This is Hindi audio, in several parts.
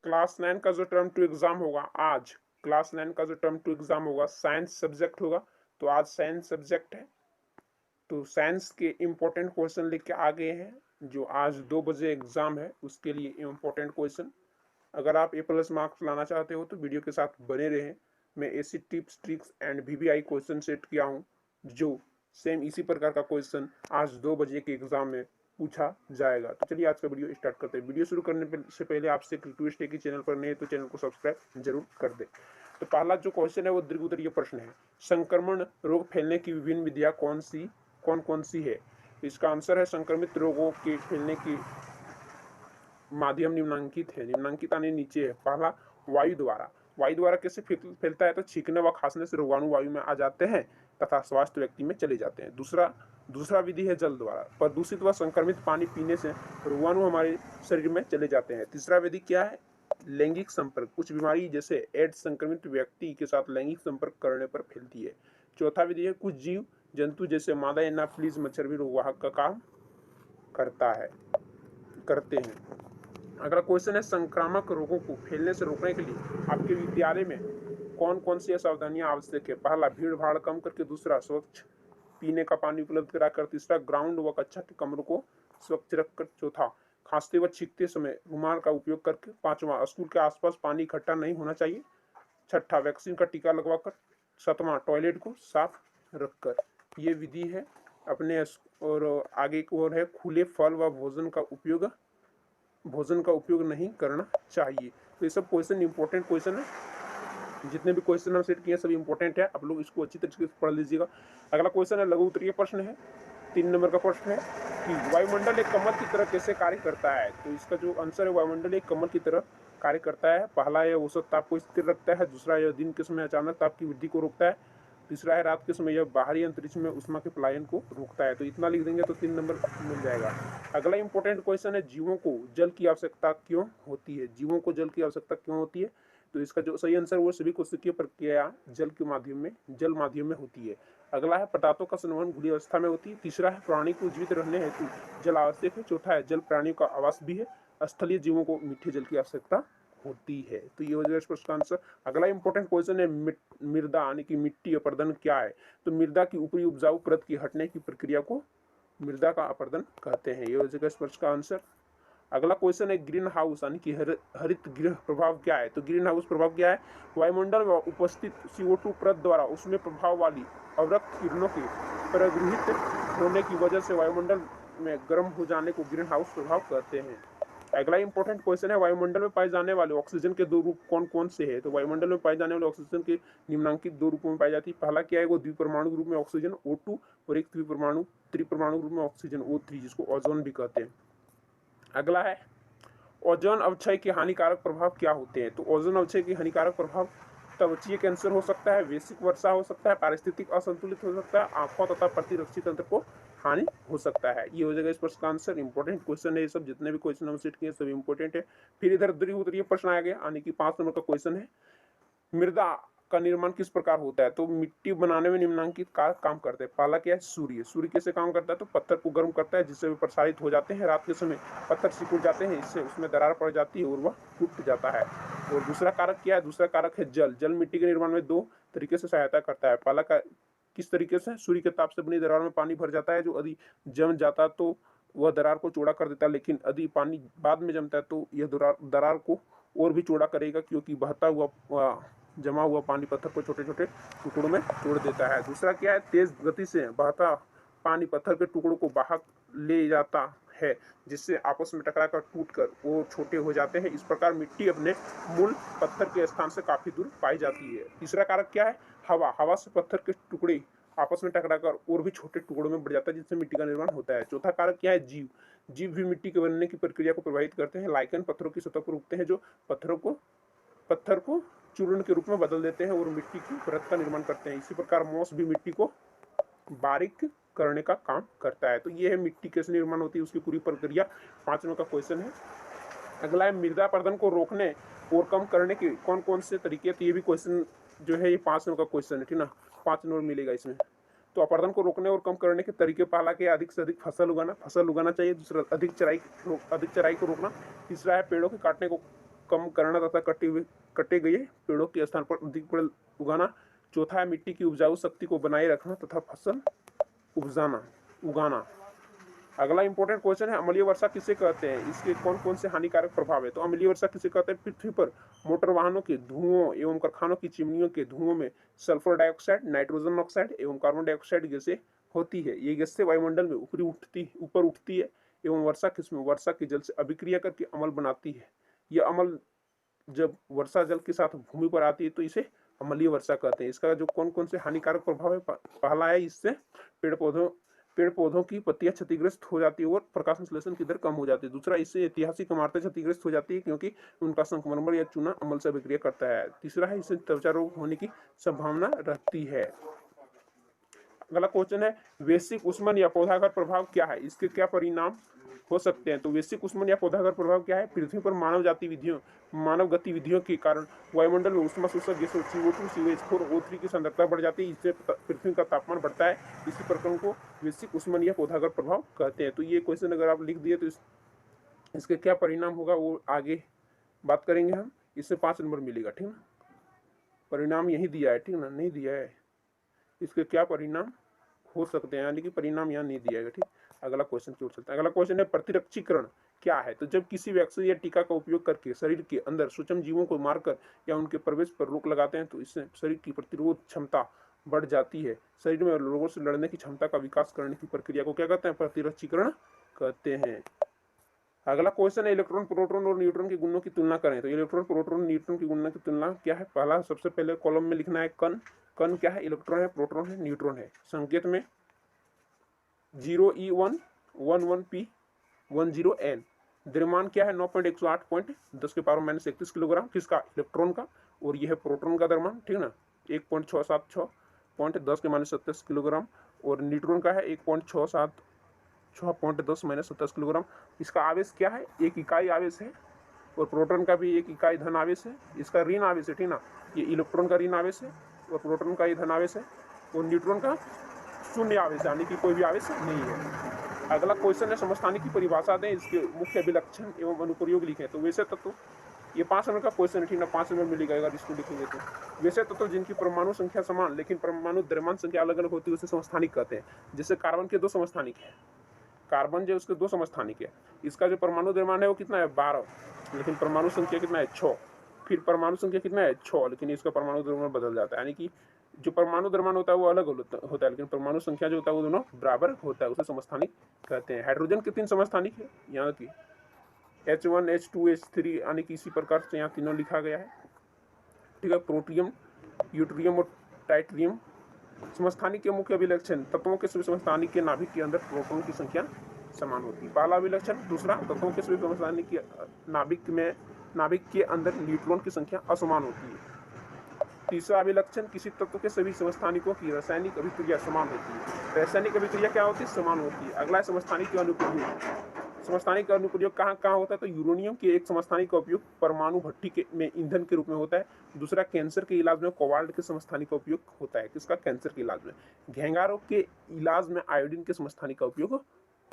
क्लास 9 का जो टर्म टू एग्जाम होगा आज, क्लास 9 का जो टर्म टू एग्जाम होगा साइंस सब्जेक्ट होगा। तो आज साइंस सब्जेक्ट है, तो साइंस के इम्पोर्टेंट क्वेश्चन लेके आ गए हैं। जो आज 2 बजे एग्जाम है उसके लिए इम्पोर्टेंट क्वेश्चन। अगर आप A+ मार्क्स लाना चाहते हो तो वीडियो के साथ बने रहें। मैं ऐसी tips tricks and VVI question set किया हूँ जो सेम इसी प्रकार का क्वेश्चन आज 2 बजे के एग्जाम में पूछा जाएगा। तो चलिए आज का वीडियो स्टार्ट करते हैं। वीडियो शुरू करने से पहले आपसे एक रिक्वेस्ट है कि चैनल पर नए हैं तो चैनल को सब्सक्राइब जरूर कर दे। तो पहला जो क्वेश्चन है वो दीर्घ उत्तरीय प्रश्न है। संक्रमण रोग फैलने की विभिन्न विधियां कौन कौन सी है? इसका आंसर है संक्रमित रोगों के फैलने की माध्यम निम्नलिखित है। निम्नलिखित आने नीचे है। पहला, वायु द्वारा। वायु द्वारा कैसे फैलता है? तो छींकने व खांसने से रोगाणु वायु में आ जाते हैं तथा स्वस्थ व्यक्ति में चले जाते हैं। दूसरा विधि है जल द्वारा। प्रदूषित व संक्रमित पानी पीने से रोगाणु हमारे शरीर में चले जाते हैं। तीसरा विधि क्या है? लैंगिक संपर्क। कुछ बीमारी जैसे एड्स संक्रमित व्यक्ति के साथ लैंगिक संपर्क करने पर फैलती है। चौथा विधि है कुछ जीव जंतु जैसे मादा एनाफिलीज मच्छर भी रोगवाहक का काम करते हैं। अगला क्वेश्चन है संक्रामक रोगों को फैलने से रोकने के लिए आपके विद्यालय में कौन कौन सी सावधानियां आवश्यक है? पहला, भीड़ भाड़ कम करके। दूसरा, स्वच्छ पीने का पानी उपलब्ध कराकर। तीसरा, ग्राउंड व कक्षा के कमरों को स्वच्छ रखकर। चौथा, खांसते व छींकते समय रुमाल का उपयोग करके। पांचवा, स्कूल के आसपास पानी इकट्ठा नहीं होना चाहिए। छठा, वैक्सीन का टीका लगवाकर। सातवां, टॉयलेट को साफ रखकर। ये विधि है अपने। और आगे की ओर है खुले फल व भोजन का उपयोग नहीं करना चाहिए। तो ये सब क्वेश्चन इंपॉर्टेंट क्वेश्चन है। जितने भी क्वेश्चन हम सेट किए सभी इंपॉर्टेंट है, आप लोग इसको अच्छी तरीके से पढ़ लीजिएगा। अगला क्वेश्चन है लघु उत्तरीय प्रश्न है। 3 नंबर का प्रश्न है कि वायुमंडल एक कमल की तरह कैसे कार्य करता है? तो इसका जो आंसर है वायुमंडल एक कमल की तरह कार्य करता है। पहला, यह औसत ताप को स्थिर रखता है। दूसरा, यह दिन के समय अचानक ताप की वृद्धि को रोकता है। तीसरा है रात के समय यह बाहरी अंतरिक्ष में उष्मा के पलायन को रोकता है। तो इतना लिख देंगे तो 3 नंबर मिल जाएगा। अगला इंपॉर्टेंट क्वेश्चन है जीवों को जल की आवश्यकता क्यों होती है? जीवों को जल की आवश्यकता क्यों होती है? तो इसका जो सही आंसर वो सभी कोशिकीय प्रक्रिया जल माध्यम में होती है। अगला है पदार्थों का संवहन घुली अवस्था में होती है। तीसरा है प्राणी को जीवित रहने हेतु जल आवश्यक है। चौथा है जल प्राणियों का आवास भी है। स्थलीय जीवों को मीठे जल की आवश्यकता होती है। तो ये हो जाएगा इस प्रश्न का आंसर। अगला इंपॉर्टेंट क्वेश्चन है मृदा यानी कि मिट्टी अपरदन क्या है? तो मृदा की ऊपरी उपजाऊ परत की हटने की प्रक्रिया को मृदा का अपरदन कहते हैं। ये हो जाएगा इस प्रश्न का आंसर। अगला क्वेश्चन है ग्रीन हाउस यानी कि हरित गृह प्रभाव क्या है? तो ग्रीन हाउस प्रभाव क्या है? वायुमंडल में उपस्थित CO2 परत द्वारा उसमें प्रभाव वाली अवरक्त किरणों के प्रगृहित होने की वजह से वायुमंडल में गर्म हो जाने को ग्रीन हाउस प्रभाव कहते हैं। अगला इंपॉर्टेंट क्वेश्चन है वायुमंडल में पाए जाने वाले ऑक्सीजन के 2 रूप कौन कौन से हैं? तो वायुमंडल में पाए जाने वाले ऑक्सीजन के निम्नलिखित 2 रूपों में पाई जाती है। पहला क्या है? वो द्विपरमाणु रूप में ऑक्सीजन O2 और एक त्रिपरमाणु रूप में ऑक्सीजन O3 जिसको ओजोन भी कहते हैं। अगला है ओजोन अवक्षय के हानिकारक प्रभाव क्या होते हैं? तो ओजोन अवक्षय के हानिकारक प्रभाव त्वचीय कैंसर हो सकता है, वैश्विक वर्षा हो सकता है, पारिस्थितिक असंतुलित हो सकता है, आंखों तथा प्रतिरक्षी तंत्र को हानि हो सकता है। ये हो जाएगा इस प्रश्न का आंसर। इंपॉर्टेंट क्वेश्चन है ये सब, जितने भी क्वेश्चन हम सेट किए सभी इंपॉर्टेंट है। फिर इधर दृढ़ उत्तरीय प्रश्न आ गया यानी कि 5 नंबर का क्वेश्चन है मृदा का निर्माण किस प्रकार होता है? तो मिट्टी बनाने में निम्नलिखित कारक काम करते हैं। पहला क्या है? सूर्य कैसे काम करता है? तो पत्थर को गर्म करता है जिससे वे प्रसारित हो जाते हैं। रात के समय पत्थर सिकुड़ जाते हैं, इससे उसमें दरार पड़ जाती है और वह टूट जाता है। और दूसरा कारक क्या है? दूसरा कारक है जल मिट्टी के निर्माण में 2 तरीके से सहायता करता है। पहला का किस तरीके से? सूर्य के ताप से बनी दरार में पानी भर जाता है, जो यदि जम जाता तो वह दरार को चौड़ा कर देता है, लेकिन यदि पानी बाद में जमता है तो यह दरार को और भी चौड़ा करेगा, क्योंकि बहता हुआ जमा हुआ पानी पत्थर को छोटे छोटे टुकड़ों में तोड़ देता है। दूसरा क्या है? तेज गति से बहता पानी पत्थर के टुकड़ों को बाहर ले जाता है, जिससे आपस में टकराकर टूटकर वो छोटे हो जाते हैं। इस प्रकार मिट्टी अपने मूल पत्थर के स्थान से काफी दूर पाई जाती है। तीसरा कारक क्या है? हवा से पत्थर के टुकड़े आपस में टकराकर और भी छोटे टुकड़ों में बढ़ जाता है, जिससे मिट्टी का निर्माण होता है। चौथा कारक क्या है? जीव भी मिट्टी के बनने की प्रक्रिया को प्रभावित करते हैं। लाइकन पत्थरों की सतह पर उगते हैं, जो पत्थर को चूर्ण के रूप में बदल देते हैं और मिट्टी की परत का निर्माण करते हैं। इसी प्रकार मोस भी मिट्टी को बारीक करने का काम करता है। तो ये है मिट्टी कैसे निर्माण होती है उसकी पूरी प्रक्रिया। 5 नंबर का क्वेश्चन है। अगला है मृदा अपरदन को रोकने और कम करने के कौन कौन से तरीके? तो ये भी क्वेश्चन जो है ये 5 नंबर का क्वेश्चन है, ठीक ना। 5 नंबर मिलेगा इसमें। तो अपरदन को रोकने और कम करने के तरीके, पहला के अधिक से अधिक फसल उगाना चाहिए। दूसरा अधिक चराई को रोकना। तीसरा है पेड़ों के कम करना तथा कटे गए पेड़ों के स्थान पर अधिक पेड़ उगाना। चौथा है मिट्टी की उपजाऊ शक्ति को बनाए रखना तथा फसल उगाना। अगला इंपॉर्टेंट क्वेश्चन है अम्लीय वर्षा किसे कहते हैं, इसके कौन कौन से हानिकारक प्रभाव है। तो अम्लीय वर्षा किसे कहते हैं, पृथ्वी पर मोटर वाहनों के धुओं एवं कारखानों की चिमनियों के धुओं में सल्फर डाइऑक्साइड, नाइट्रोजन ऑक्साइड एवं कार्बन डाइऑक्साइड गैसें होती है। ये गैसें वायुमंडल में ऊपर उठती है एवं वर्षा के जल से अभिक्रिया करके अम्ल बनाती है। यह अम्ल जब वर्षा जल के साथ भूमि पर आती है तो इसे अम्लीय वर्षा कहते हैं। इसका जो कौन कौन से हानिकारक प्रभाव है, पहला है इससे पेड़ पौधों की पत्तियां क्षतिग्रस्त हो जाती है और प्रकाश संश्लेषण की दर कम हो जाती है। दूसरा, इससे ऐतिहासिक इमारतें क्षतिग्रस्त हो जाती है क्योंकि उनका संगमरमर या चूना अम्ल से अभिक्रिया करता है। तीसरा है इससे त्वचा रोग होने की संभावना रहती है। अगला क्वेश्चन है वैश्विक ऊष्मन या पौधागत प्रभाव क्या है, इसके क्या परिणाम हो सकते हैं। तो वैश्विक ऊष्मन या पौधागत प्रभाव क्या है, पृथ्वी पर मानव गतिविधियों के कारण वायुमंडल में ऊष्मा शोषक गैसों CO2, CH4, O3 की सांद्रता बढ़ जाती है। इससे पृथ्वी का तापमान बढ़ता है। इसी प्रकार को वैश्विक ऊष्मन या पौधागत प्रभाव कहते हैं। तो ये क्वेश्चन अगर आप लिख दिए तो इसके क्या परिणाम होगा वो आगे बात करेंगे हम। इससे 5 नंबर मिलेगा, ठीक ना। परिणाम यही दिया है, ठीक ना, नहीं दिया है। इसके क्या परिणाम हो सकते हैं, यानी कि परिणाम यहाँ नहीं दिया है, ठीक। अगला क्वेश्चन की ओर चलते हैं। अगला क्वेश्चन है प्रतिरक्षीकरण क्या है। तो जब किसी वैक्सीन या टीका का उपयोग करके शरीर के अंदर सूक्ष्म जीवों को मारकर या उनके प्रवेश पर रोक लगाते हैं तो इससे शरीर की प्रतिरोध क्षमता बढ़ जाती है। शरीर में रोगों से लड़ने की क्षमता का विकास करने की प्रक्रिया को क्या कहते हैं, प्रतिरक्षीकरण कहते हैं। अगला क्वेश्चन है इलेक्ट्रॉन, प्रोटॉन और न्यूट्रॉन की गुणों की तुलना करें। तो इलेक्ट्रॉन, प्रोटॉन, न्यूट्रॉन की गुणों की तुलना क्या है। पहला सबसे पहले कॉलम में लिखना है कण क्या है, इलेक्ट्रॉन है, प्रोटॉन है, न्यूट्रॉन है। संकेत में 0E1 11P 10N। द्रव्यमान क्या है 9.108.10⁻³ किलोग्राम, किसका, इलेक्ट्रॉन का। और यह है प्रोटॉन का द्रव्यमान, ठीक ना, 1.676.10⁻27 किलोग्राम। और न्यूट्रॉन का है 1.676.10⁻27 किलोग्राम। इसका आवेश क्या है, एक इकाई आवेश है। और प्रोटॉन का भी एक इकाई धन आवेश है। इसका ऋण आवेश है, ठीक ना, ये इलेक्ट्रॉन का ऋण आवेश है और प्रोटॉन का ये धन आवेश है। और न्यूट्रॉन का शून्य आवेश, यानी कि कोई भी आवेश नहीं है। अगला क्वेश्चन है समस्थानिक की परिभाषा दें, इसके मुख्य अभिलक्षण एवं अनुप्रयोग लिखें। तो वैसे तत्व, ये 5 नंबर का क्वेश्चन है, ठीक ना, 5 नंबर मिलेगा अगर इसको लिखेंगे तो। वैसे तत्व जिनकी परमाणु संख्या समान लेकिन परमाणु द्रव्यमान संख्या अलग अलग होती है उसे समस्थानिक कहते हैं। जैसे कार्बन के 2 समस्थानिक है, कार्बन जो उसके 2 समस्थानिक है। इसका जो परमाणु द्रव्यमान है वो कितना है 12, लेकिन परमाणु संख्या कितना है 6। फिर परमाणु संख्या कितना है 6, लेकिन इसका परमाणु द्रव्यमान बदल जाता है। यानी कि जो परमाणु द्रव्यमान होता है वो अलग होता है, लेकिन परमाणु संख्या जो होता है वो दोनों बराबर होता है, उसे समस्थानिक कहते हैं। हाइड्रोजन के 3 समस्थानिक है, यहाँ की H1, H2, H3, यानी कि इसी प्रकार से यहाँ तीनों लिखा गया है, ठीक है। प्रोटियम, यूट्रियम और टाइट्रियम। समस्थानिक के मुख्य अभिलक्षण, तत्वों के सभी समस्थानिक के नाभिक के अंदर प्रोटॉन की संख्या समान होती है, पहला अभिलक्षण। दूसरा, तत्वों के सभी समस्थानिक के नाभिक के अंदर न्यूट्रॉन की संख्या असमान होती है। तीसरा अभिलक्षण, किसी तत्व के सभी समस्थानिकों की रासायनिक अभिक्रिया समान होती है। रासायनिक अभिक्रिया क्या होती है, समान होती है। अगला है समस्थानिक के अनुप्रयोग। समस्थानिक का अनुप्रयोग कहाँ होता है, तो यूरेनियम के एक समस्थानिक का उपयोग परमाणु भट्टी में ईंधन के रूप में होता है। दूसरा, कैंसर के इलाज में कोबाल्ट के समस्थानिक का उपयोग होता है, किसका, कैंसर के इलाज में। घेंघा रोग के इलाज में आयोडीन के समस्थानिक का उपयोग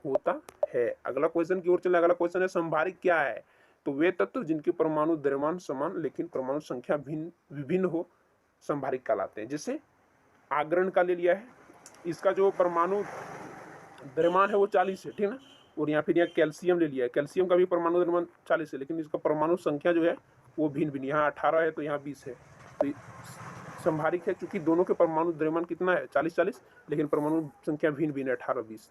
होता है। अगला क्वेश्चन की ओर चले। अगला क्वेश्चन है संभारिक क्या है। तो वे तत्व जिनके परमाणु द्रव्यमान समान लेकिन परमाणु संख्या विभिन्न हो संभारिक कहलाते हैं। जैसे आगरण का ले लिया है, इसका जो परमाणु द्रव्यमान है वो 40 है, ठीक ना। और यहाँ फिर यहाँ कैल्शियम ले लिया है, कैल्शियम का भी परमाणु द्रव्यमान 40 है, लेकिन इसका परमाणु संख्या जो है वो भिन्न, यहाँ 18 है तो यहाँ 20 है। तो संभारिक है क्योंकि दोनों के परमाणु द्रव्यमान कितना है 40-40, लेकिन परमाणु संख्या भिन्न है 18-20।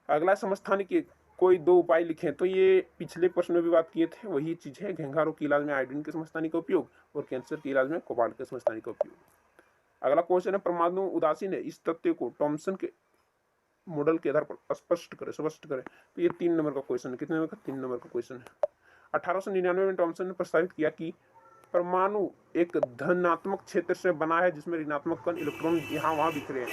अगला समस्थानिक कोई 2 उपाय लिखें। तो ये पिछले प्रश्न में भी बात किए थे, वही चीज है। घेंघा रोग के इलाज में आयोडीन के समस्थानिक का उपयोग और कैंसर के इलाज में कोबाल्ट के समस्थानिक का उपयोग। अगला क्वेश्चन है परमाणु उदासीन है, इस तथ्य को थॉमसन के मॉडल के आधार पर स्पष्ट करें। तो ये 3 नंबर का क्वेश्चन है। कितने नंबर का, 3 नंबर का क्वेश्चन है। 1899 में थॉमसन ने प्रस्तावित किया कि परमाणु एक धनात्मक क्षेत्र से बना है जिसमें ऋणात्मक कण इलेक्ट्रॉन यहाँ वहाँ बिखरे हैं।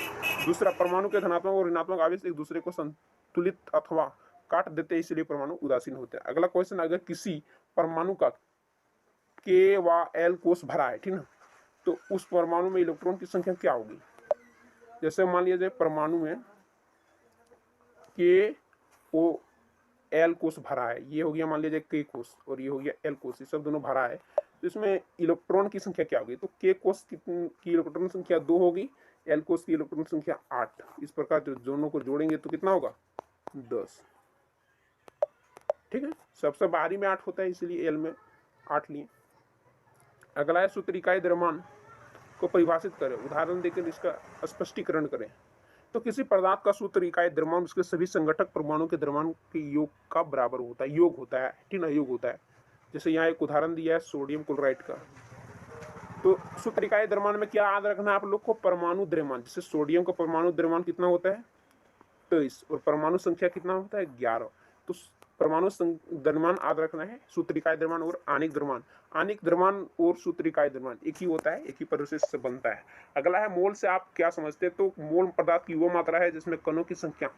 दूसरा, परमाणु के धनात्मक और ऋणात्मक आवेश एक दूसरे को संतुलित अथवा काट देते हैं, इसलिए परमाणु उदासीन होते हैं। अगला क्वेश्चन, अगर किसी परमाणु का K व L कोष भरा है, ठीक ना, तो उस परमाणु में इलेक्ट्रॉन की संख्या क्या होगी। जैसे मान लिया जाए परमाणु में KO एल कोष भरा है, ये हो गया मान लीजिए के कोष और ये हो गया एल कोष, ये सब दोनों भरा है। तो इसमें इलेक्ट्रॉन की संख्या क्या होगी, तो के कोष की इलेक्ट्रॉन संख्या 2 होगी, एल कोष की इलेक्ट्रॉन संख्या 8। इस प्रकार जो दोनों को जोड़ेंगे तो कितना होगा 10। ठीक है, सबसे बाहरी में 8 होता है इसलिए एल में 8 लिए। अगला है सूत्र इकाई द्रव्यमान को परिभाषित करें, उदाहरण देकर इसका स्पष्टीकरण करें। तो किसी पदार्थ का सूत्र इकाई द्रव्यमान उसके सभी संघटक परमाणु के द्रव्यमान के योग का बराबर होता है, योग होता है, ठीक ना, योग होता है। जैसे यहाँ एक उदाहरण दिया है सोडियम क्लोराइड का। तो सूत्र इकाई द्रव्यमान में क्या याद रखना है आप लोग को, परमाणु द्रव्यमान। जैसे सोडियम का परमाणु द्रव्यमान कितना होता है 23 और परमाणु संख्या कितना होता है 11। तो परमाणु द्रव्यमान याद रखना है, सूत्र इकाई द्रव्यमान और आणिक द्रव्यमान। आणिक द्रव्यमान और सूत्र इकाई द्रव्यमान एक ही होता है, एक ही परिशेष से बनता है। अगला है मोल से आप क्या समझते हैं, तो मोल पदार्थ की वो मात्रा है जिसमें कणों की संख्या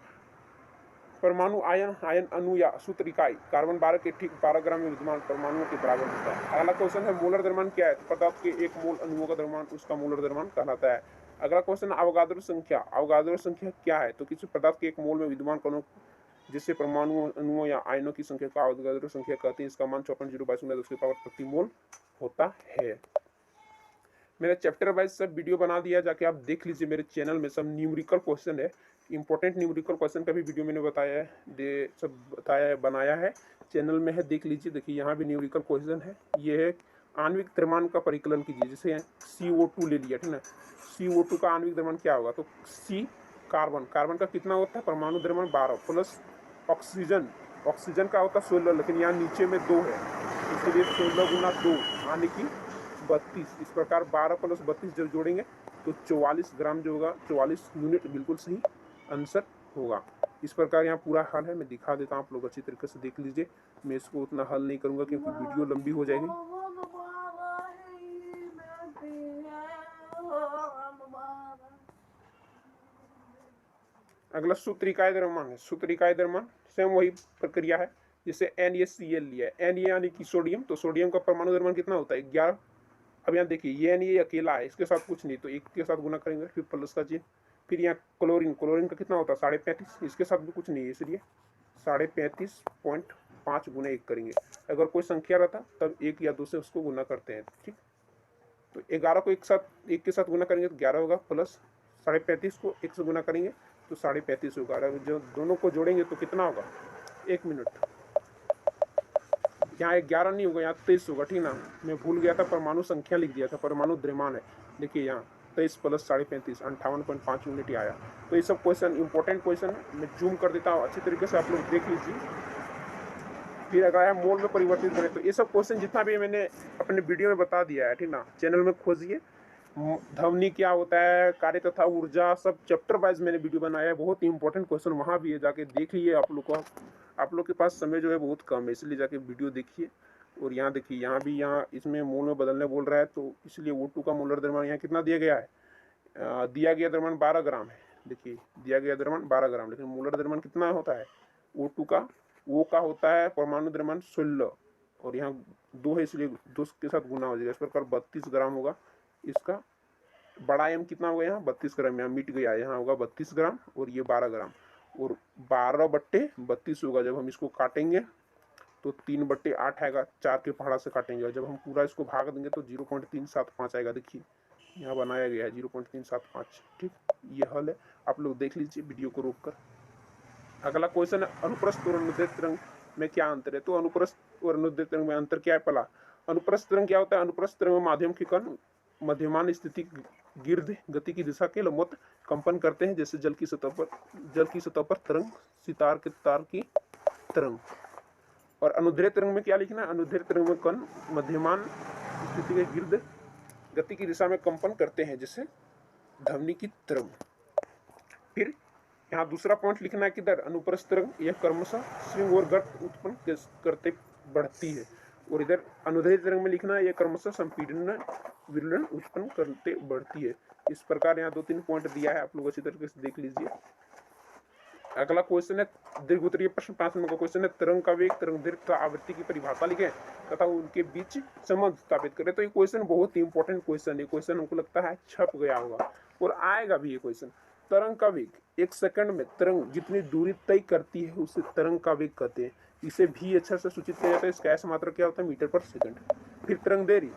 परमाणु आयन आयन अणु या सूत्र इकाई कार्बन 12 के ठीक 12 ग्राम में विद्यमान परमाणुओं के बराबर होता है। अगला क्वेश्चन है मोलर द्रव्यमान क्या है, तो पदार्थ के एक मोल अणुओं का द्रव्यमान उसका मोलर द्रव्यमान कहलाता है। अगला क्वेश्चन अवगाद्रो संख्या, अवगाद्रो संख्या क्या है, तो किसी पदार्थ के एक मोल में विद्यमान कणों जिससे परमाणु अणुओं या आयनों की संख्या को अवगाद्रो संख्या कहते हैं। इसका मान 54.022 प्रति मोल होता है। मेरा चैप्टर वाइज सब वीडियो बना दिया, जाके आप देख लीजिए मेरे चैनल में। सब न्यूमेरिकल क्वेश्चन है, इंपॉर्टेंट न्यूमेरिकल क्वेश्चन का भी वीडियो मैंने बताया है, सब बताया है, बनाया है, चैनल में है, देख लीजिए। देखिए यहाँ भी न्यूमेरिकल क्वेश्चन है, ये है आणविक द्रव्यमान का परिकलन कीजिए। जैसे CO2 ले लिया, ठीक ना, CO2 का आणविक द्रव्यमान क्या होगा, तो C कार्बन, कार्बन का कितना होता है परमाणु द्रव्यमान 12 प्लस ऑक्सीजन, ऑक्सीजन का होता है 16, लेकिन यहाँ नीचे में 2 है इसलिए 16 गुना 2 यानी कि 32। इस प्रकार 12 प्लस 32 जब जोड़ेंगे तो 44 ग्राम जो होगा, 44 यूनिट बिल्कुल सही आंसर होगा। इस प्रकार यहाँ पूरा हल है, मैं दिखा देता हूँ, आप लोग अच्छी तरीके से देख लीजिए। मैं इसको उतना हल नहीं करूँगा क्योंकि वीडियो लंबी हो जाएगी। अगला सूत्र इकाई द्रव्यमान है, सूत्र इकाई द्रव्यमान सेम वही प्रक्रिया है। जैसे NaCl लिया है, Na यानी कि सोडियम, तो सोडियम का परमाणु द्रव्यमान कितना होता है 11। अब यहाँ देखिए ये Na अकेला है, इसके साथ कुछ नहीं, तो एक के साथ गुना करेंगे फिर प्लस का चिन्ह। फिर यहाँ क्लोरीन, क्लोरीन का कितना होता है 35.5, इसके साथ भी कुछ नहीं है इसलिए 35.5 गुना 1 करेंगे। अगर कोई संख्या रहता तब 1 या 2 से उसको गुना करते हैं, ठीक। तो 11 को एक के साथ गुना करेंगे तो 11 होगा, प्लस 35.5 को 1 से गुना करेंगे तो 35.5 होगा। अगर जो दोनों को जोड़ेंगे तो कितना होगा, 1 मिनट, यहाँ 11 नहीं होगा, यहाँ 23 होगा, ठीक ना, मैं भूल गया था, परमाणु संख्या लिख दिया था, परमाणु द्रव्यमान है। देखिए यहाँ 23 प्लस 35.5 58.5 यूनिट ही आया। तो ये सब क्वेश्चन इंपॉर्टेंट क्वेश्चन है, मैं जूम कर देता हूँ, अच्छी तरीके से आप लोग देख लीजिए। फिर अगर है मोल में परिवर्तित करें, तो ये सब क्वेश्चन जितना भी मैंने अपने वीडियो में बता दिया है, ठीक ना, चैनल में खोजिए। ध्वनि क्या होता है, कार्य तथा ऊर्जा, सब चैप्टर वाइज मैंने वीडियो बनाया है, बहुत ही इंपॉर्टेंट क्वेश्चन वहाँ भी है, जाके देख लीजिए। आप लोग को, आप लोग के पास समय जो है बहुत कम है, इसलिए जाके वीडियो देखिए। और यहाँ देखिए, यहाँ भी, यहाँ इसमें मोल में बदलने बोल रहा है, तो इसलिए O2 का मोलर द्रव्यमान यहाँ कितना दिया गया है, दिया गया द्रव्यमान 12 ग्राम है। देखिए दिया गया द्रव्यमान 12 ग्राम, लेकिन मोलर द्रव्यमान कितना होता है O2 का, O का होता है परमाणु द्रव्यमान 16 और यहाँ 2 है इसलिए 2 के साथ गुना हो जाएगा। इस प्रकार 32 ग्राम होगा। इसका बड़ा एम कितना होगा, यहाँ 32 ग्राम, यहाँ मिट गया, यहाँ होगा 32 ग्राम और ये 12 ग्राम, और 12/32 होगा। जब हम इसको काटेंगे तो 3/8 आएगा, 4 के पहाड़ा से काटेंगे, और जब हम पूरा इसको भाग देंगे तो 0.375 आएगा। देखिए यहाँ बनाया गया है 0.375, ठीक। ये हल है, आप लोग देख लीजिए वीडियो को रोक कर। अगला क्वेश्चन है अनुप्रस्थ और अनुदैर्घ्य तरंग में क्या अंतर है, तो अनुप्रस्थ और अनुदैर्घ्य तरंग में अंतर क्या है। पहला अनुप्रस्थ तरंग क्या होता है, अनुप्रस्थ तरंग में माध्यम के कण मध्यमान स्थिति गिर्द गति की दिशा के लंबवत कंपन करते हैं, जैसे जल की सतह पर तरंग, सितार के तार की तरंग। और अनुदैर्घ्य तरंग में क्या लिखना है, अनुदैर्घ्य तरंग में कण मध्यमान स्थिति के गिर्द गति की दिशा में कंपन करते हैं, जैसे ध्वनि की तरंग। फिर यहाँ दूसरा पॉइंट लिखना है किधर, अनुप्रस्थ तरंग यह क्रमशः स्विंग और गर्त उत्पन्न करते बढ़ती है, और इधर अनुदैर्घ्य तरंग में लिखना है यह क्रमशः संपीड़न विरलन उत्पन्न करते बढ़ती है। इस प्रकार यहाँ 2-3 पॉइंट दिया है, आप लोग अच्छी तरीके से देख लीजिए। अगला क्वेश्चन है दीर्घ उत्तरीय प्रश्न 5 नंबर का क्वेश्चन है तरंग का वेग, तरंग दैर्घ्य तथा आवृत्ति की परिभाषा लिखें तथा उनके बीच संबंध स्थापित करें। तो ये क्वेश्चन बहुत ही इंपॉर्टेंट क्वेश्चन है, क्वेश्चन हमको लगता है छप गया होगा और आएगा भी ये क्वेश्चन। तरंग का वेग 1 सेकंड में तरंग जितनी दूरी तय करती है उसे तरंग का वेग कहते हैं। इसे भी अक्षर से सूचित किया जाता है। इसका एस मात्रक क्या होता है? मीटर पर सेकंड। फिर तरंग देरी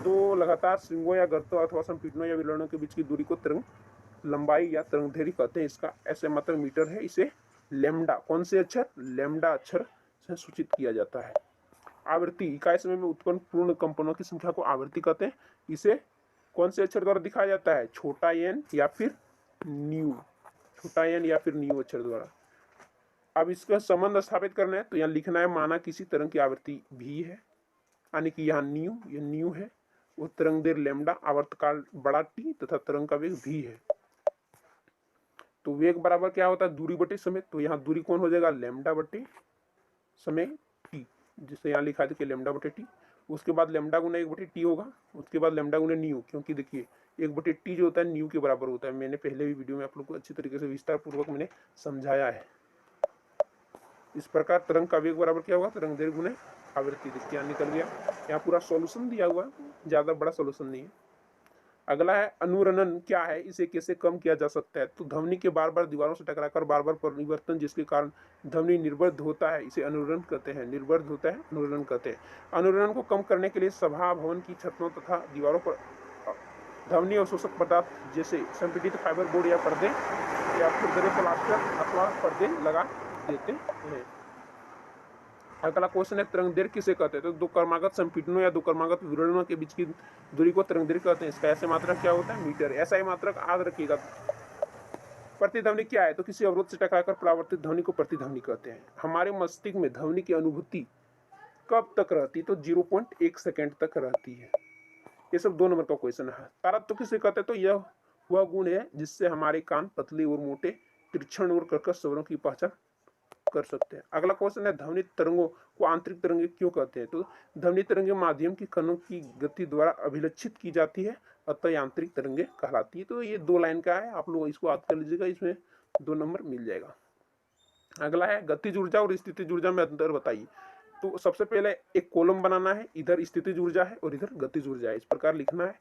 दो लगातार श्रृंगों या गर्तों अथवा संपीड़नों या विलयनों के बीच की दूरी को तरंग लंबाई या तरंग देरी कहते हैं। इसका ऐसे मात्रक मीटर है। इसे लैम्डा, कौन से अक्षर? लैम्डा अक्षर से सूचित किया जाता है। आवृत्ति, इकाई समय में उत्पन्न पूर्ण कंपनों की संख्या को आवृत्ति कहते हैं। इसे कौन से अक्षर द्वारा दिखाया जाता है? छोटा एन या फिर न्यू, छोटा एन या फिर न्यू अक्षर द्वारा। अब इसका संबंध स्थापित करना है तो यहाँ लिखना है माना किसी तरंग की आवृत्ति भी है, यानी कि यहाँ न्यू, ये न्यू है, वो तरंग देर लैम्डा, आवर्तकाल बड़ा टी तथा तरंग का वेग भी है। तो वेग बराबर क्या होता है? दूरी बटे समय। तो यहाँ दूरी कौन हो जाएगा? लैम्डा बटे समय टी, जिसे यहाँ लिखा था लैम्डा बटे टी। उसके बाद लैम्डा गुना 1/t होगा, उसके बाद लैम्डा गुना न्यू, क्योंकि देखिए 1/t जो होता है न्यू के बराबर होता है। मैंने पहले भी वीडियो में आप लोग को अच्छी तरीके से विस्तार पूर्वक मैंने समझाया है। इस प्रकार तरंग का वेग बराबर क्या होगा? तरंग दैर्घ्य गुना आवृत्ति। देखिए यहाँ निकल गया। यहाँ पूरा सॉल्यूशन दिया हुआ है, ज्यादा बड़ा सॉल्यूशन नहीं है। अगला है अनुरणन क्या है, इसे कैसे कम किया जा सकता है? तो ध्वनि के बार बार दीवारों से टकराकर बार बार परिवर्तन जिसके कारण ध्वनि निर्बद्ध होता है, इसे अनुरणन कहते हैं। निर्बद्ध होता है, अनुरणन कहते हैं। अनुरणन को कम करने के लिए सभा भवन की छतों तथा दीवारों पर ध्वनि अवशोषक पदार्थ जैसे संपीड़ित फाइबर बोर्ड या पर्दे या खुरदरे प्लास्टर अथवा पर्दे लगा देते हैं। अगला क्वेश्चन है तरंग दैर्घ्य किसे कहते हैं? तो दो क्रमागत संपीड़नों या दो क्रमागत विवरणों के बीच की दूरी को तरंग दैर्घ्य कहते हैं। इसका ऐसे मात्रक क्या होता है? मीटर। ऐसा ही मात्रक याद रखिएगा। प्रतिध्वनि क्या है? तो किसी अवरोध से टकराकर परावर्तित ध्वनि को प्रतिध्वनि कहते हैं। हमारे मस्तिष्क में ध्वनि की अनुभूति कब तक रहती है? तो 0.1 सेकेंड तक रहती है। ये सब 2 नंबर का क्वेश्चन है। तारतम्य किसे कहते हैं? तो यह वह गुण है जिससे हमारे कान पतले और मोटे, तीक्ष्ण और कर्कश स्वरों की पहचान कर सकते हैं। अगला क्वेश्चन है ध्वनि तरंगों को आंतरिक तरंगे क्यों कहते हैं? तो ध्वनि तरंगे माध्यम की कणों की गति द्वारा अभिलक्षित की जाती है, अतः आंतरिक तरंगे कहलाती है। तो ये 2 लाइन का है, आप लोग इसको याद कर लीजिएगा, इसमें 2 नंबर मिल जाएगा। अगला है गतिज ऊर्जा और स्थितिज ऊर्जा में अंतर बताइए। तो सबसे पहले एक कॉलम बनाना है, इधर स्थितिज ऊर्जा है और इधर गतिज ऊर्जा है। इस प्रकार लिखना है।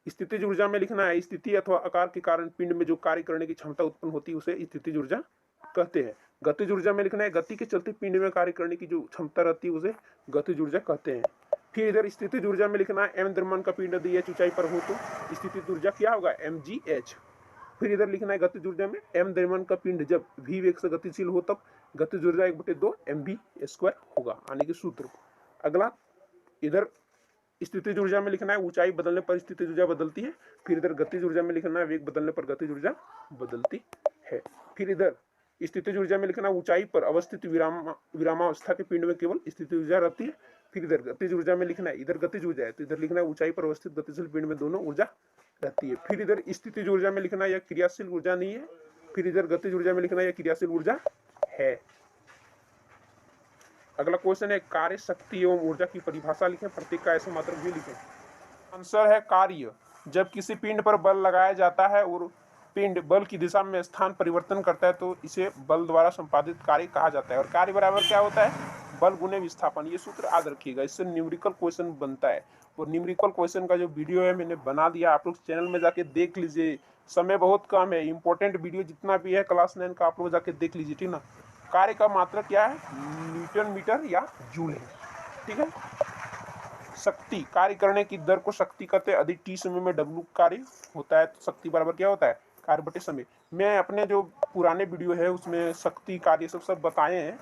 स्थितिज ऊर्जा में लिखना है स्थिति अथवा आकार के कारण पिंड में जो कार्य करने की क्षमता उत्पन्न होती है उसे स्थितिज ऊर्जा कहते हैं। गतिज ऊर्जा में लिखना है गति के चलते पिंड में कार्य करने की जो क्षमता रहती है उसे गतिज ऊर्जा कहते हैं। फिर इधर स्थितिज ऊर्जा में लिखना है m द्रव्यमान का पिंड यदि h ऊंचाई पर हो तो स्थितिज ऊर्जा क्या होगा? mgh। फिर इधर लिखना है गतिज ऊर्जा में m द्रव्यमान का पिंड जब v वेग से गतिशील हो तब गतिज ऊर्जा 1/2 mv² होगा, यानी कि सूत्र। अगला इधर स्थितिज ऊर्जा में लिखना है ऊंचाई बदलने पर स्थितिज ऊर्जा बदलती है। फिर इधर गतिज ऊर्जा में लिखना है वेग बदलने पर गतिज ऊर्जा बदलती है। फिर इधर स्थितिज ऊर्जा में लिखना ऊंचाई पर अवस्थित विरामावस्था के पिंड में केवल स्थितिज ऊर्जा रहती है। फिर इधर गतिज ऊर्जा में लिखना है, इधर गतिज ऊर्जा है तो इधर लिखना है ऊंचाई पर अवस्थित गतिशील पिंड में दोनों ऊर्जा रहती है। फिर इधर स्थितिज ऊर्जा में लिखना है यह क्रियाशील ऊर्जा नहीं है। फिर इधर गतिज ऊर्जा में लिखना है यह क्रियाशील ऊर्जा है। अगला क्वेश्चन है कार्य, शक्ति एवं ऊर्जा की परिभाषा लिखें, प्रत्येक का ऐसे मात्रक भी लिखें। आंसर है कार्य। जब किसी पिंड पर बल लगाया जाता है और पिंड बल की दिशा में स्थान परिवर्तन करता है तो इसे बल द्वारा संपादित कार्य कहा जाता है। और कार्य बराबर क्या होता है? बल गुने विस्थापन। ये सूत्र याद रखिएगा, इससे न्यूमेरिकल क्वेश्चन बनता है। और न्यूमेरिकल क्वेश्चन का जो वीडियो है मैंने बना दिया, आप लोग चैनल में जाके देख लीजिए। समय बहुत कम है, इंपॉर्टेंट वीडियो जितना भी है क्लास 9 का आप लोग जाके देख लीजिए, ठीक ना। कार्य का मात्रक क्या है? न्यूटन मीटर या जूल है, ठीक है। शक्ति, कार्य करने की दर को शक्ति कहते हैं। अधिक टी समय में डब्ल्यू कार्य होता है तो शक्ति बराबर क्या होता है? कार्य बटे समय। मैं अपने जो पुराने वीडियो है उसमें शक्ति, कार्य सब बताए हैं,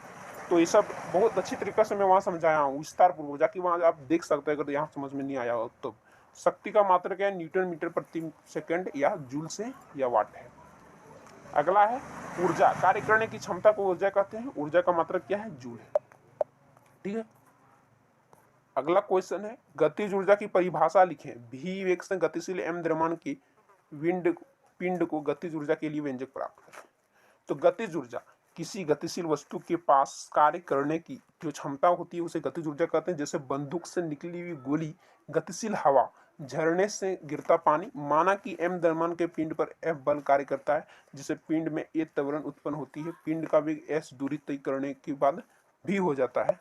तो ये सब बहुत अच्छी तरीके से मैं वहाँ समझाया हूँ विस्तार पूर्वक, जाके वहाँ आप देख सकते हैं अगर यहाँ समझ में नहीं आया हो तो। शक्ति का मात्रक है न्यूटन मीटर प्रति सेकंड या जूल से या वाट है। अगला है ऊर्जा, कार्य करने की क्षमता को ऊर्जा कहते हैं। ऊर्जा का मात्रक क्या है? जूल है, ठीक है। अगला क्वेश्चन है गतिज ऊर्जा की परिभाषा लिखें। v वेग से गतिशील m द्रव्यमान की पिंड को गतिज ऊर्जा के लिए व्यंजक प्राप्त करें। तो गतिज ऊर्जा किसी गतिशील वस्तु के पास कार्य करने की जो क्षमता होती है उसे गतिज ऊर्जा कहते हैं। जैसे बंदूक से निकली हुई गोली, गतिशील हवा, झरने से गिरता पानी। माना कि m द्रव्यमान के पिंड पर F बल कार्य करता है जिससे पिंड में A त्वरण उत्पन्न होती है। पिंड का वेग s दूरी तय करने के बाद भी हो जाता है।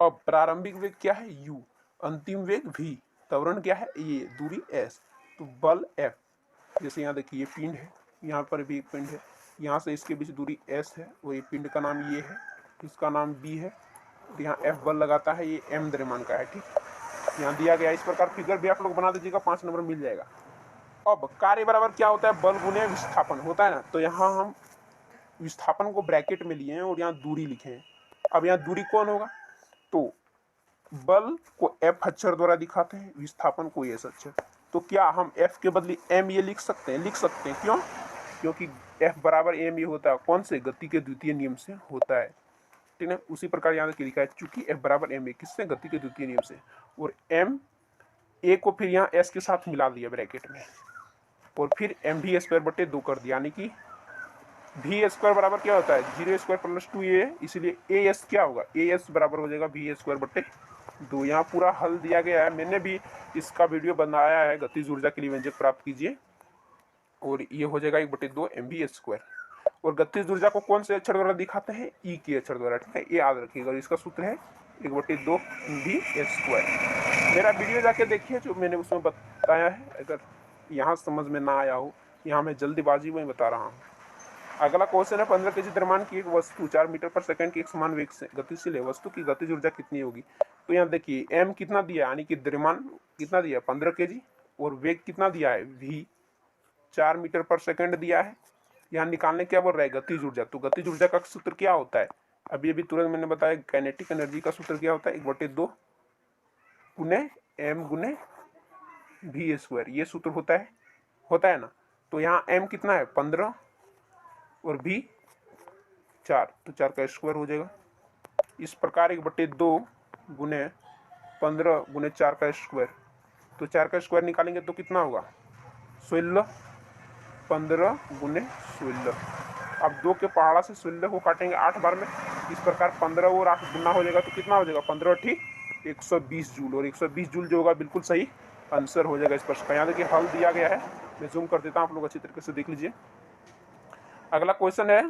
अब प्रारंभिक वेग क्या है? u, अंतिम वेग v, त्वरण क्या है? a, दूरी s। तो बल F जैसे यहाँ देखिए ये पिंड है, यहाँ पर भी एक पिंड है, यहाँ से इसके बीच दूरी s है, वही पिंड का नाम ये है, इसका नाम b है, और यहाँ F बल लगाता है, ये m द्रव्यमान का है। ठीक, यहाँ दिया गया। इस प्रकार फिगर भी आप लोग बना दीजिएगा, 5 नंबर मिल जाएगा। अब कार्य बराबर क्या होता है, बल गुने विस्थापन होता है ना। तो यहाँ हम विस्थापन को ब्रैकेट में लिए हैं और यहाँ दूरी लिखे हैं। अब यहाँ दूरी कौन होगा, तो बल को F अक्षर द्वारा दिखाते हैं, विस्थापन को S अक्षर। तो क्या हम F के बदले m ये लिख सकते हैं? लिख सकते हैं। क्यों? क्योंकि F बराबर m ये होता है, कौन से? गति के द्वितीय नियम से होता है। ठीक है, उसी प्रकार यहाँ लिखा है, चूंकि F बराबर m किससे? गति के द्वितीय नियम से। और m a को फिर यहाँ s के साथ मिला दिया ब्रैकेट में, और फिर mv²/2 कर दिया, यानी कि v² बराबर क्या होता है? 0² + 2a, इसलिए as क्या होगा? as बराबर हो जाएगा v²/2। यहाँ पूरा हल दिया गया है, मैंने भी इसका वीडियो बनाया है, गतिज ऊर्जा के लिए व्यंजक प्राप्त कीजिए, और ये हो जाएगा 1/2 mv²। और गतिज ऊर्जा को कौन से अक्षर द्वारा दिखाते हैं? ई के अक्षर द्वारा। ठीक है, ये याद रखिएगा। इसका सूत्र है 1/2 mv²। मेरा वीडियो जाके देखिए जो मैंने उसमें बताया है, अगर यहाँ समझ में ना आया हो, यहाँ मैं जल्दीबाजी में बता रहा हूँ। अगला क्वेश्चन है, 15 kg द्रव्यमान की एक वस्तु 4 मीटर/सेकंड के एक समान वेग से गतिशील है, वस्तु की गतिज ऊर्जा कितनी होगी? तो यहाँ देखिए m कितना दिया, यानी कि द्रव्यमान कितना दिया? 15 kg, और वेग कितना दिया है? v 4 मीटर/सेकंड दिया है। यहाँ निकालने क्या बोल रहा है? गतिज ऊर्जा। तो गतिज ऊर्जा का सूत्र क्या होता है? अभी तुरंत मैंने बताया, काइनेटिक एनर्जी का सूत्र क्या होता है? 1/2 गुने m गुने v², ये सूत्र होता है ना। तो यहाँ m कितना है? 15, और v 4, तो 4 का स्क्वायर हो जाएगा। इस प्रकार 1/2 गुने 15 गुने 4 का स्क्वायर, तो 4 का स्क्वायर निकालेंगे तो कितना होगा? 16। 15 गुने 16, अब 2 के पहाड़ा से 16 को काटेंगे 8 बार में। इस प्रकार 15 और 8 गुना हो जाएगा, तो कितना हो जाएगा? 15 ठीक 120 जूल, और 120 जूल जो होगा बिल्कुल सही आंसर हो जाएगा इस प्रश्न का। यहाँ देखिए हल दिया गया है, मैं जूम कर देता हूँ, आप लोग अच्छी तरीके से देख लीजिए। अगला क्वेश्चन है,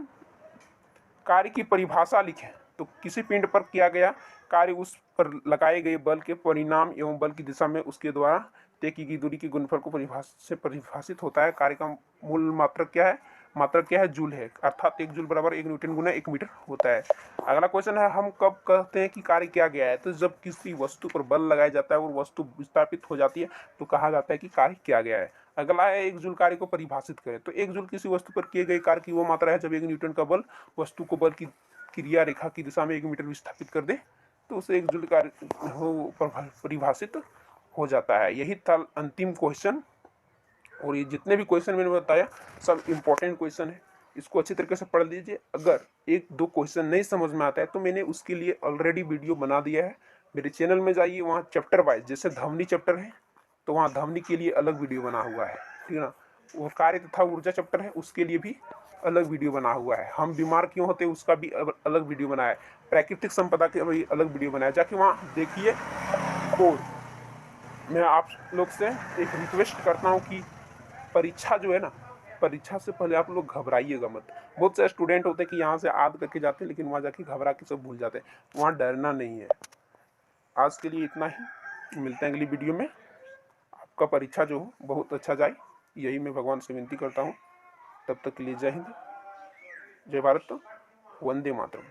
कार्य की परिभाषा लिखें। तो किसी पिंड पर किया गया कार्य उस पर लगाए गए बल के परिणाम एवं बल की दिशा में उसके द्वारा तय की गई दूरी के गुणनफल को परिभाषित होता है। कार्य का मूल मात्रक क्या है? मात्रक क्या है? जूल है, अर्थात 1 जूल बराबर 1 न्यूटन गुना 1 मीटर होता है। अगला क्वेश्चन है, हम कब कहते हैं कि कार्य किया गया है? तो जब किसी वस्तु पर बल लगाया जाता है और वस्तु विस्थापित हो जाती है तो कहा जाता है कि कार्य किया गया है। अगला है, 1 जूल कार्य को परिभाषित करें। तो 1 जूल किसी वस्तु पर किए गए कार्य की वो मात्रा है जब 1 न्यूटन का बल वस्तु को बल की क्रिया रेखा की दिशा में 1 मीटर विस्थापित कर दे, तो उसे 1 जूल कार्य परिभाषित हो जाता है। यही था अंतिम क्वेश्चन, और ये जितने भी क्वेश्चन मैंने बताया सब इम्पोर्टेंट क्वेश्चन है, इसको अच्छी तरीके से पढ़ लीजिए। अगर 1-2 क्वेश्चन नहीं समझ में आता है तो मैंने उसके लिए ऑलरेडी वीडियो बना दिया है, मेरे चैनल में जाइए, वहाँ चैप्टर वाइज, जैसे ध्वनि चैप्टर है तो वहाँ ध्वनि के लिए अलग वीडियो बना हुआ है, ठीक है ना। वो कार्य तथा ऊर्जा चैप्टर है, उसके लिए भी अलग वीडियो बना हुआ है। हम बीमार क्यों होते हैं उसका भी अलग वीडियो बनाया है। प्राकृतिक संपदा के भी अलग वीडियो बनाया, जाके वहाँ देखिए। और मैं आप लोग से एक रिक्वेस्ट करता हूँ कि परीक्षा जो है ना, परीक्षा से पहले आप लोग घबराइएगा मत। बहुत से स्टूडेंट होते हैं कि यहाँ से याद करके जाते हैं लेकिन वहाँ जाके घबरा के सब भूल जाते हैं। वहाँ डरना नहीं है। आज के लिए इतना ही, मिलते हैं अगली वीडियो में। आपका परीक्षा जो हो बहुत अच्छा जाए, यही मैं भगवान से विनती करता हूँ। तब तक के लिए जय हिंद, जय भारत, वंदे मातरम।